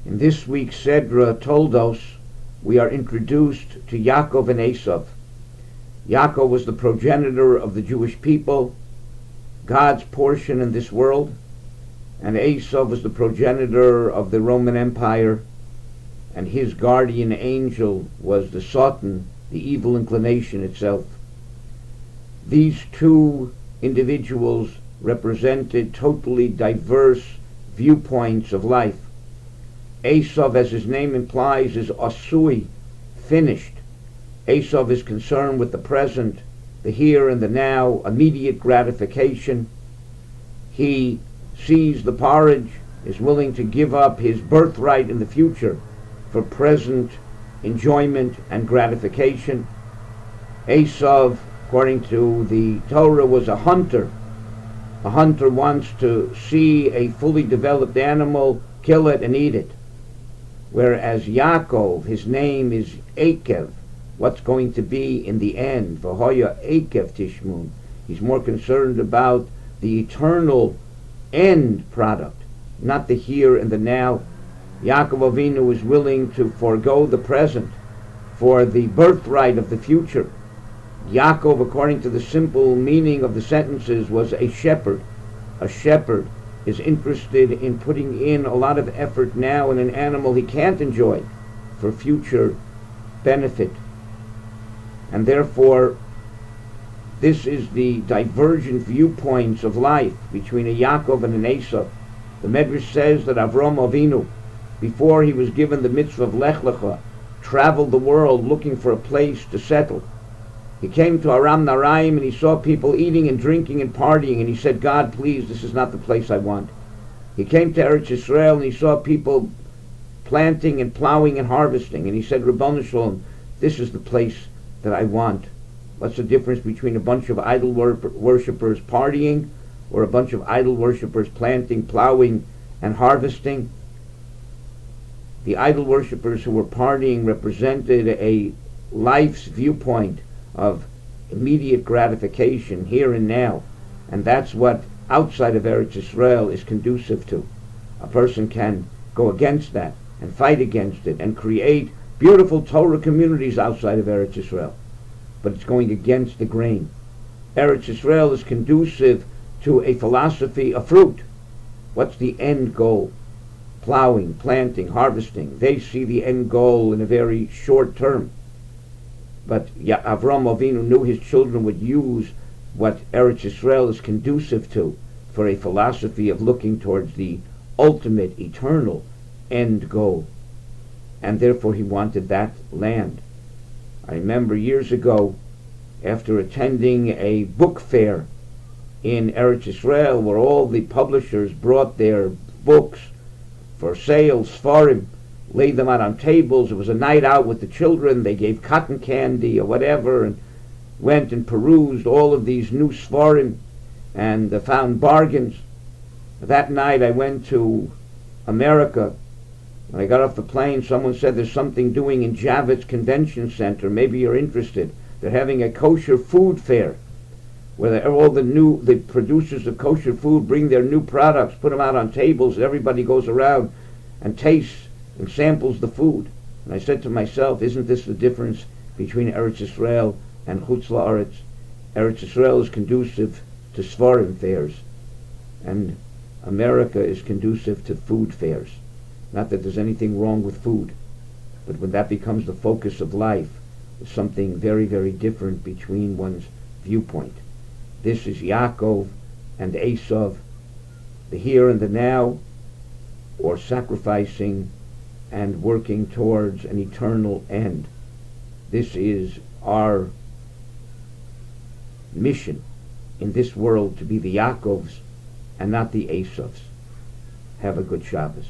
In this week's Sedra Toldoss, we are introduced to Yaakov and Esav. Yaakov was the progenitor of the Jewish people, God's portion in this world, and Esav was the progenitor of the Roman Empire, and his guardian angel was the Satan, the evil inclination itself. These two individuals represented totally diverse viewpoints of life. Esav, as his name implies, is asui, finished. Esav is concerned with the present, the here and the now, immediate gratification. He sees the porridge, is willing to give up his birthright in the future for present enjoyment and gratification. Esav, according to the Torah, was a hunter. A hunter wants to see a fully developed animal, kill it and eat it. Whereas Yaakov, his name is Ekev, what's going to be in the end. V'hoya Ekev Tishmun. He's more concerned about the eternal end product, not the here and the now. Yaakov Avinu is willing to forego the present for the birthright of the future. Yaakov, according to the simple meaning of the sentences, was a shepherd. A shepherd is interested in putting in a lot of effort now in an animal he can't enjoy for future benefit. And therefore, this is the divergent viewpoints of life between a Yaakov and an Esav. The Medrash says that Avram Avinu, before he was given the mitzvah of Lech Lecha, traveled the world looking for a place to settle. He came to Aram Naraim and he saw people eating and drinking and partying, and he said, God, please, this is not the place I want. He came to Eretz Yisrael and he saw people planting and plowing and harvesting, and he said, Ribbon Shalom, this is the place that I want. What's the difference between a bunch of idol worshippers partying or a bunch of idol worshippers planting, plowing, and harvesting? The idol worshippers who were partying represented a life's viewpoint of immediate gratification here and now, and that's what outside of Eretz Yisrael is conducive to. A person can go against that and fight against it and create beautiful Torah communities outside of Eretz Yisrael, but it's going against the grain. Eretz Yisrael is conducive to a philosophy of fruit. What's the end goal? Plowing, planting, harvesting. They see the end goal in a very short term. But Avram Avinu knew his children would use what Eretz Yisrael is conducive to for a philosophy of looking towards the ultimate, eternal end goal. And therefore he wanted that land. I remember years ago, after attending a book fair in Eretz Yisrael, where all the publishers brought their books for sale, Sfarim, laid them out on tables. It was a night out with the children. They gave cotton candy or whatever and went and perused all of these new Sfarim and found bargains. That night I went to America. When I got off the plane, someone said there's something doing in Javits Convention Center. Maybe you're interested. They're having a kosher food fair where all the producers of kosher food bring their new products, put them out on tables, and everybody goes around and tastes and samples the food. And I said to myself, isn't this the difference between Eretz Yisrael and Chutz La'aretz? Eretz Yisrael is conducive to Svarim fairs, and America is conducive to food fairs. Not that there's anything wrong with food, but when that becomes the focus of life, there's something very, very different between one's viewpoint. This is Yaakov and Esav, the here and the now, or sacrificing and working towards an eternal end. This is our mission in this world, to be the Yaakovs and not the Esavs. Have a good Shabbos.